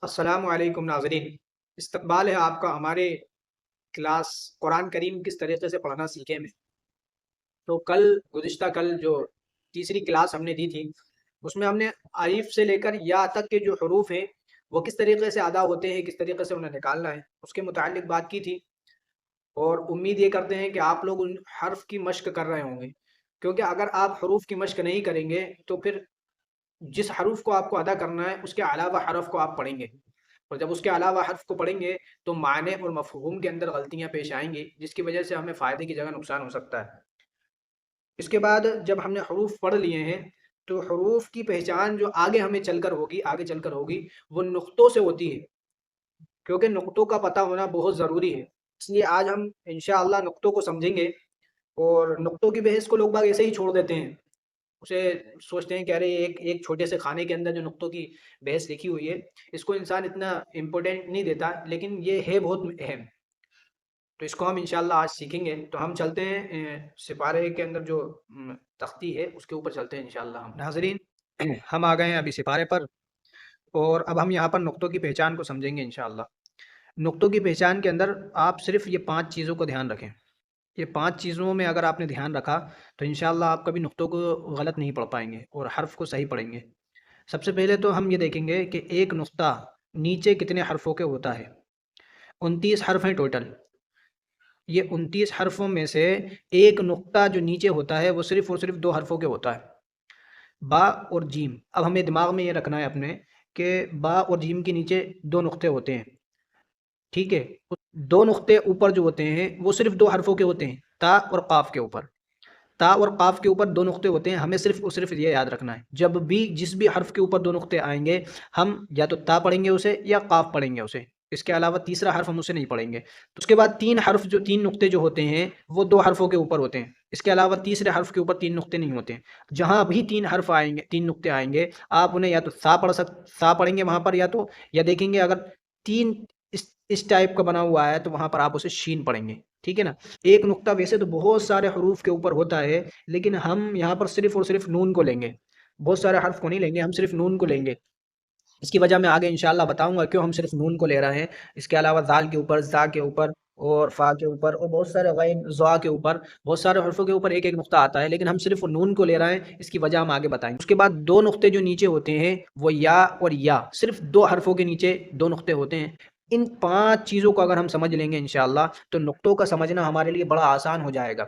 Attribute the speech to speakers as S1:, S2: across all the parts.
S1: السلام علیکم ناظرین، استقبال ہے آپ کا ہمارے کلاس قرآن کریم کس طریقے سے پڑھنا سیکھیں میں۔ تو گزشتہ کل جو تیسری کلاس ہم نے دی تھی اس میں ہم نے الف سے لے کر یا تک کے جو حروف ہیں وہ کس طریقے سے ادا ہوتے ہیں، کس طریقے سے انہیں نکالنا ہے، اس کے متعلق بات کی تھی۔ اور امید یہ کرتے ہیں کہ آپ لوگ ان حرف کی مشق کر رہے ہوں گے، کیونکہ اگر آپ حروف کی مشق نہیں کریں گے تو پھر جس حروف کو آپ کو ادا کرنا ہے اس کے علاوہ حرف کو آپ پڑھیں گے، اور جب اس کے علاوہ حرف کو پڑھیں گے تو معنی اور مفہوم کے اندر غلطیاں پیش آئیں گی، جس کی وجہ سے ہمیں فائدے کی جگہ نقصان ہو سکتا ہے۔ اس کے بعد جب ہم نے حروف پڑھ لیے ہیں تو حروف کی پہچان جو آگے چل کر ہوگی وہ نقطوں سے ہوتی ہے، کیونکہ نقطوں کا پتہ ہونا بہت ضروری ہے۔ اس لیے آج ہم انشاءاللہ نقطوں کو سمجھیں گے، اور نقطوں کی بحث کو لوگ باگ ایسے ہی چھوڑ دیتے ہیں، اسے سوچتے ہیں کہ ارے ایک چھوٹے سے کھانے کے اندر جو نقطوں کی بحث لکھی ہوئی ہے اس کو انسان اتنا امپورٹنٹ نہیں دیتا، لیکن یہ ہے بہت اہم۔ تو اس کو ہم انشاءاللہ آج سیکھیں گے۔ تو ہم چلتے ہیں سپارے کے اندر جو تختی ہے اس کے اوپر چلتے ہیں انشاءاللہ۔ ہم ناظرین ہم آ گئے ہیں ابھی سپارے پر، اور اب ہم یہاں پر نقطوں کی پہچان کو سمجھیں گے انشاءاللہ۔ نقطوں کی پہچان کے اندر آپ صرف یہ 5 چیزوں کو دھیان رکھیں۔ یہ 5 چیزوں میں اگر آپ نے دھیان رکھا تو انشاءاللہ آپ کبھی نقطوں کو غلط نہیں پڑھ پائیں گے اور حرف کو صحیح پڑھیں گے۔ سب سے پہلے تو ہم یہ دیکھیں گے کہ ایک نقطہ نیچے کتنے حرفوں کے ہوتا ہے۔ 29 حرف ہیں ٹوٹل۔ یہ 29 حرفوں میں سے ایک نقطہ جو نیچے ہوتا ہے وہ صرف اور صرف 2 حرفوں کے ہوتا ہے، با اور جیم۔ اب ہمیں دماغ میں یہ رکھنا ہے اپنے کہ با اور جیم کے نیچے 2 نقطے ہوتے ہیں، ٹھیک ہے؟ 2 نقطے اوپر جو ہوتے ہیں وہ صرف 2 حرفوں کے ہوتے ہیں، تا اور قاف کے اوپر۔ تا اور قاف کے اوپر 2 نقطے ہوتے ہیں، ہمیں صرف اور صرف یہ یاد رکھنا ہے جب بھی جس بھی حرف کے اوپر 2 نقطے آئیں گے ہم یا تو تا پڑھیں گے اسے یا قاف پڑھیں گے اسے، اس کے علاوہ تیسرا حرف ہم اسے نہیں پڑھیں گے۔ تو اس کے بعد 3 نقطے جو ہوتے ہیں وہ 2 حرفوں کے اوپر ہوتے ہیں، اس کے علاوہ تیسرے حرف کے اوپر 3 نقطے نہیں ہوتے ہیں۔ جہاں بھی 3 حرف آئیں گے، 3 نقطے آئیں گے، آپ انہیں یا تو سا پڑھیں گے وہاں پر، یا دیکھیں گے اگر 3 اس ٹائپ کا بنا ہوا ہے تو وہاں پر آپ اسے شین پڑھیں گے، ٹھیک ہے نا؟ ایک نقطہ ویسے تو بہت سارے حروف کے اوپر ہوتا ہے، لیکن ہم یہاں پر صرف اور صرف نون کو لیں گے، بہت سارے حرف کو نہیں لیں گے، ہم صرف نون کو لیں گے۔ اس کی وجہ میں آگے انشاءاللہ بتاؤں گا کیوں ہم صرف نون کو لے رہے ہیں۔ اس کے علاوہ زال کے اوپر، زا کے اوپر اور فا کے اوپر اور بہت سارے غین زوا کے اوپر، بہت سارے حرفوں کے اوپر ایک ایک نقطہ آتا ہے، لیکن ہم صرف نون کو لے رہے ہیں، اس کی وجہ ہم آگے بتائیں گے۔ اس کے بعد 2 نقطے جو نیچے ہوتے ہیں وہ یا اور یا، صرف 2 حرفوں کے نیچے 2 نقطے ہوتے ہیں۔ ان 5 چیزوں کو اگر ہم سمجھ لیں گے انشاءاللہ تو نقطوں کا سمجھنا ہمارے لیے بڑا آسان ہو جائے گا۔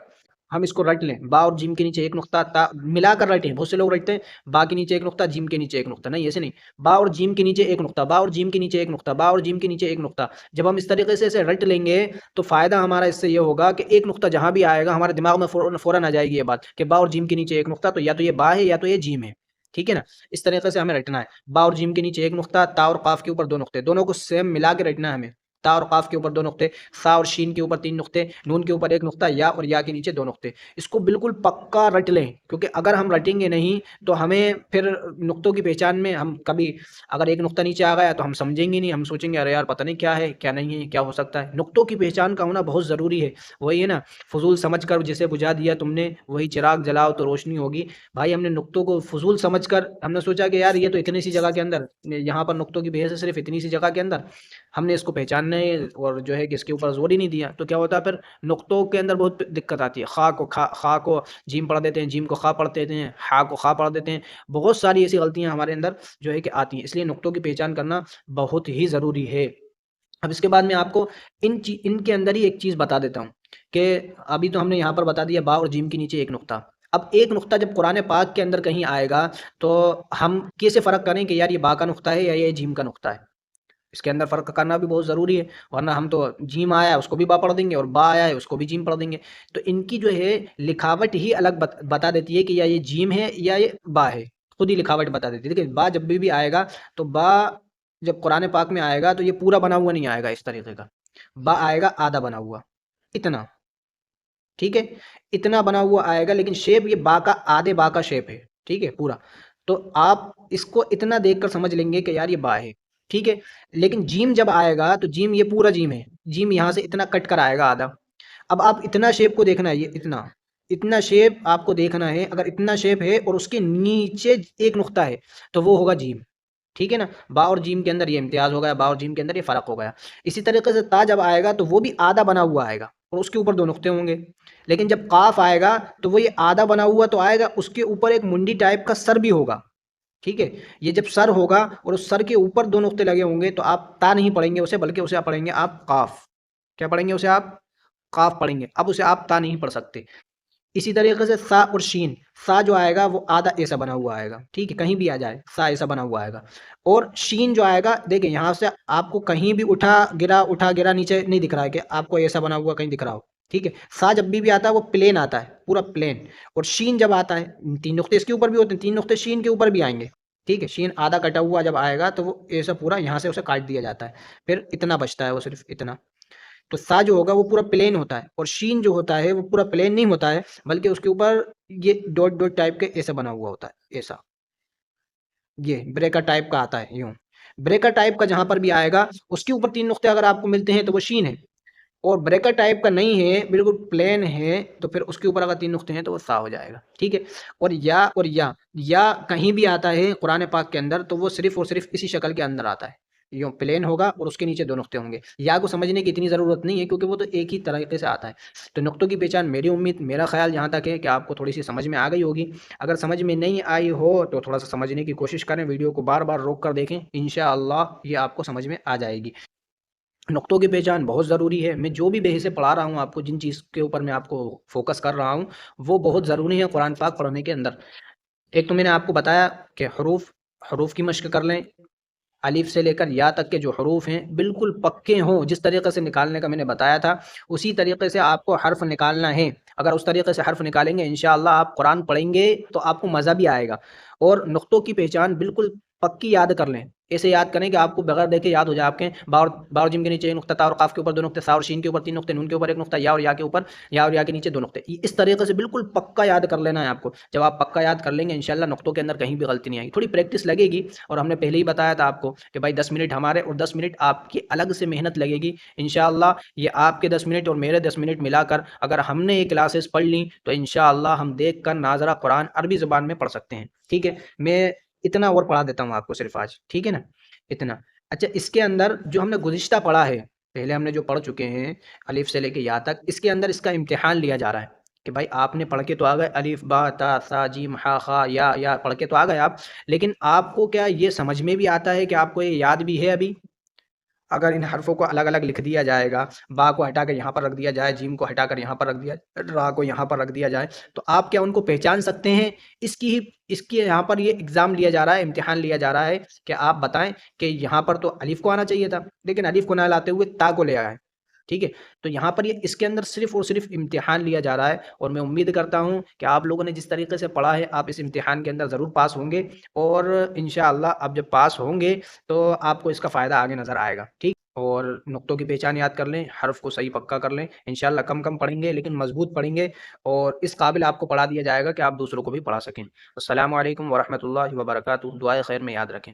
S1: ہم اس کو رٹ لیں، با اور جیم کے نیچے ایک نقطہ، تا ملا کر رٹیں، بہت سے لوگ رٹتے ہیں با کے نیچے ایک نقطہ، جیم کے نیچے ایک نقطہ، نہیں ایسے نہیں، با اور جیم کے نیچے ایک نقطہ، با اور جیم کے نیچے ایک نقطہ، با اور جیم کے نیچے ایک نقطہ۔ جب ہم اس طریقے سے اسے رٹ لیں گے تو فائدہ ہمارا اس سے یہ ہوگا کہ ایک نقطہ جہاں بھی آئے گا ہمارے دماغ میں فوراً آ جائے گی یہ بات کہ با اور جیم کے نیچے ایک نقطہ، تو یا تو یہ با ہے یا تو یہ جیم ہے، ٹھیک ہے نا؟ اس طریقے سے ہمیں رٹنا ہے، با اور جیم کے نیچے ایک نقطہ، تا اور قاف کے اوپر 2 نقطے، دونوں کو سیم ملا کے رٹنا ہے ہمیں۔ تا اور قاف کے اوپر 2 نقطے، سا اور شین کے اوپر 3 نقطے، نون کے اوپر 1 نقطہ، یا اور یا کے نیچے 2 نقطے۔ اس کو بالکل پکا رٹ لیں، کیونکہ اگر ہم رٹیں گے نہیں تو ہمیں پھر نقطوں کی پہچان میں ہم کبھی اگر ایک نقطہ نیچے آ گیا تو ہم سمجھیں گے نہیں، ہم سوچیں گے ارے یار پتہ نہیں کیا ہے کیا نہیں ہے، کیا ہو سکتا ہے۔ نقطوں کی پہچان کا ہونا بہت ضروری ہے، وہی ہے نا، فضول سمجھ کر جسے بجھا دیا تم نے وہی چراغ جلاؤ تو روشنی ہوگی۔ بھائی ہم نے نقطوں کو فضول سمجھ کر ہم نے سوچا کہ یار یہ تو اتنی سی جگہ کے اندر، یہاں پر نقطوں کی بحث ہے صرف اتنی سی جگہ کے اندر، ہم نے اس کو پہچاننے اور جو ہے کہ اس کے اوپر زور ہی نہیں دیا، تو کیا ہوتا ہے پھر نقطوں کے اندر بہت دقت آتی ہے۔ خا کو جیم پڑھ دیتے ہیں، جیم کو خا پڑھ دیتے ہیں، ہا کو خا پڑھ دیتے ہیں، بہت ساری ایسی غلطیاں ہمارے اندر جو ہے کہ آتی ہیں، اس لیے نقطوں کی پہچان کرنا بہت ہی ضروری ہے۔ اب اس کے بعد میں آپ کو ان کے اندر ہی ایک چیز بتا دیتا ہوں کہ ابھی تو ہم نے یہاں پر بتا دیا با اور جیم کے نیچے ایک نقطہ۔ اب ایک نقطہ جب قرآن پاک کے اندر کہیں آئے گا تو ہم کیسے فرق کریں کہ یار یہ با کا نقطہ ہے یا یہ جیم کا نقطہ ہے؟ اس کے اندر فرق کرنا بھی بہت ضروری ہے، ورنہ ہم تو جیم آیا ہے اس کو بھی با پڑھ دیں گے اور با آیا ہے اس کو بھی جیم پڑھ دیں گے۔ تو ان کی جو ہے لکھاوٹ ہی الگ بتا دیتی ہے کہ یا یہ جیم ہے یا یہ با ہے، خود ہی لکھاوٹ بتا دیتی ہے۔ دیکھیں با جب بھی آئے گا تو با جب قرآن پاک میں آئے گا تو یہ پورا بنا ہوا نہیں آئے گا، اس طریقے کا با آئے گا آدھا بنا ہوا، اتنا، ٹھیک ہے، اتنا بنا ہوا آئے گا، لیکن شیپ یہ با کا آدھے با کا شیپ ہے، ٹھیک ہے پورا۔ تو آپ اس کو اتنا دیکھ کر سمجھ لیں گے کہ یار یہ با ہے، ٹھیک ہے۔ لیکن جیم جب آئے گا تو جیم یہ پورا جیم ہے، جیم یہاں سے اتنا کٹ کر آئے گا آدھا۔ اب آپ اتنا شیپ کو دیکھنا ہے، یہ اتنا شیپ آپ کو دیکھنا ہے، اگر اتنا شیپ ہے اور اس کے نیچے ایک نقطہ ہے تو وہ ہوگا جیم، ٹھیک ہے نا، با اور جیم کے اندر یہ امتیاز ہو گیا، با اور جیم کے اندر یہ فرق ہو گیا۔ اسی طریقے سے تا جب آئے گا تو وہ بھی آدھا بنا ہوا آئے گا اور اس کے اوپر 2 نقطے ہوں گے، لیکن جب قاف آئے گا تو وہ یہ آدھا بنا ہوا تو آئے گا، اس کے اوپر ایک منڈی ٹائپ کا سر بھی ہوگا، ٹھیک ہے۔ یہ جب سر ہوگا اور اس سر کے اوپر 2 نقطے لگے ہوں گے تو آپ تا نہیں پڑھیں گے اسے، بلکہ اسے آپ پڑھیں گے آپ قاف، کیا پڑھیں گے اسے آپ؟ قاف پڑھیں گے، اب اسے آپ تا نہیں پڑھ سکتے۔ اسی طریقے سے سا اور شین، سا جو آئے گا وہ آدھا ایسا بنا ہوا آئے گا، ٹھیک ہے، کہیں بھی آ جائے سا ایسا بنا ہوا آئے گا، اور شین جو آئے گا دیکھیں یہاں سے آپ کو کہیں بھی اٹھا گرا نیچے نہیں دکھ رہا ہے کہ آپ کو ایسا بنا ہوا کہیں دکھ رہا ہو، ٹھیک ہے۔ سا جب بھی آتا ہے وہ پلین آتا ہے، پورا پلین، اور شین جب آتا ہے 3 نقطے اس کے اوپر بھی ہوتے ہیں، 3 نقطے شین کے اوپر بھی آئیں گے، ٹھیک ہے۔ شین آدھا کٹا ہوا جب آئے گا تو وہ ایسا پورا یہاں سے اسے کاٹ دیا جاتا ہے، پھر اتنا بچتا ہے وہ صرف اتنا۔ تو سا جو ہوگا وہ پورا پلین ہوتا ہے، اور شین جو ہوتا ہے وہ پورا پلین نہیں ہوتا ہے، بلکہ اس کے اوپر یہ ڈاٹ ڈاٹ ٹائپ کے ایسا بنا ہوا ہوتا ہے، ایسا یہ بریکر ٹائپ کا آتا ہے یوں۔ بریکر ٹائپ کا جہاں پر بھی آئے گا اس کے اوپر 3 نقطے اگر آپ کو ملتے ہیں تو وہ شین ہے، اور بریکر ٹائپ کا نہیں ہے بالکل پلین ہے تو پھر اس کے اوپر اگر 3 نقطے ہیں تو وہ سا ہو جائے گا، ٹھیک ہے۔ اور یا کہیں بھی آتا ہے قرآن پاک کے اندر تو وہ صرف اور صرف اسی شکل کے اندر آتا ہے، یوں پلین ہوگا اور اس کے نیچے 2 نقطے ہوں گے۔ یا کو سمجھنے کی اتنی ضرورت نہیں ہے کیونکہ وہ تو ایک ہی طریقے سے آتا ہے۔ تو نقطوں کی پہچان میرا خیال یہاں تک ہے کہ آپ کو تھوڑی سی سمجھ میں آ گئی ہوگی۔ اگر سمجھ میں نہیں آئی ہو تو تھوڑا سا سمجھنے کی کوشش کریں، ویڈیو کو بار بار روک کر دیکھیں، انشاءاللہ یہ آپ کو سمجھ میں آ جائے گی۔ نقطوں کی پہچان بہت ضروری ہے، میں جو بھی بحثیں پڑھا رہا ہوں آپ کو، جن چیز کے اوپر میں آپ کو فوکس کر رہا ہوں وہ بہت ضروری ہے قرآن پاک پڑھنے کے اندر۔ ایک تو میں نے آپ کو بتایا کہ حروف کی مشق کر لیں، الف سے لے کر یا تک کے جو حروف ہیں بالکل پکے ہوں، جس طریقے سے نکالنے کا میں نے بتایا تھا اسی طریقے سے آپ کو حرف نکالنا ہے۔ اگر اس طریقے سے حرف نکالیں گے انشاءاللہ آپ قرآن پڑھیں گے تو آپ کو مزہ بھی آئے گا۔ اور نقطوں کی پہچان بالکل پکی یاد کر لیں، ایسے یاد کریں کہ آپ کو بغیر دیکھے یاد ہو جائے۔ آپ کے باور جم کے نیچے 1 نقطہ، تا اور قاف کے اوپر 2 نقطے، سا اور شین کے اوپر 3 نقطے، نون کے اوپر 1 نقطہ، یا اور یا کے اوپر، یا اور یا کے نیچے 2 نقطے، اس طریقے سے بالکل پکا یاد کر لینا ہے آپ کو۔ جب آپ پکا یاد کر لیں گے انشاءاللہ نقطوں کے اندر کہیں بھی غلطی نہیں آئے گی، تھوڑی پریکٹس لگے گی، اور ہم نے پہلے ہی بتایا تھا آپ کو کہ بھائی 10 منٹ ہمارے اور 10 منٹ آپ کی الگ سے محنت لگے گی انشاءاللہ۔ یہ آپ کے 10 منٹ اور میرے 10 منٹ ملا کر اگر ہم نے یہ کلاسز پڑھ لیں تو انشاءاللہ ہم دیکھ کر ناظرہ قرآن عربی زبان میں پڑھ سکتے ہیں، ٹھیک ہے۔ میں اتنا اور پڑھا دیتا ہوں آپ کو صرف آج، ٹھیک ہے نا، اتنا۔ اچھا، اس کے اندر جو ہم نے گزشتہ پڑھا ہے، پہلے ہم نے جو پڑھ چکے ہیں الف سے لے کے یا تک، اس کے اندر اس کا امتحان لیا جا رہا ہے کہ بھائی آپ نے پڑھ کے تو آ گئے الف با تا سا جیم ہا خا یا پڑھ کے تو آ گئے آپ، لیکن آپ کو کیا یہ سمجھ میں بھی آتا ہے کہ آپ کو یہ یاد بھی ہے ابھی؟ اگر ان حرفوں کو الگ الگ لکھ دیا جائے گا، با کو ہٹا کر یہاں پر رکھ دیا جائے، جیم کو ہٹا کر یہاں پر رکھ دیا، را کو یہاں پر رکھ دیا جائے، تو آپ کیا ان کو پہچان سکتے ہیں؟ اس کی یہاں پر یہ ایگزام لیا جا رہا ہے، امتحان لیا جا رہا ہے کہ آپ بتائیں کہ یہاں پر تو الف کو آنا چاہیے تھا لیکن الف کو نہ لاتے ہوئے تا کو لے آئے، ٹھیک ہے۔ تو یہاں پر یہ اس کے اندر صرف اور صرف امتحان لیا جا رہا ہے، اور میں امید کرتا ہوں کہ آپ لوگوں نے جس طریقے سے پڑھا ہے آپ اس امتحان کے اندر ضرور پاس ہوں گے، اور انشاءاللہ آپ جب پاس ہوں گے تو آپ کو اس کا فائدہ آگے نظر آئے گا، ٹھیک۔ اور نقطوں کی پہچان یاد کر لیں، حرف کو صحیح پکا کر لیں، انشاءاللہ کم کم پڑھیں گے لیکن مضبوط پڑھیں گے، اور اس قابل آپ کو پڑھا دیا جائے گا کہ آپ دوسروں کو بھی پڑھا سکیں۔ السلام علیکم ورحمۃ اللہ وبرکاتہ، دعائے خیر میں یاد رکھیں۔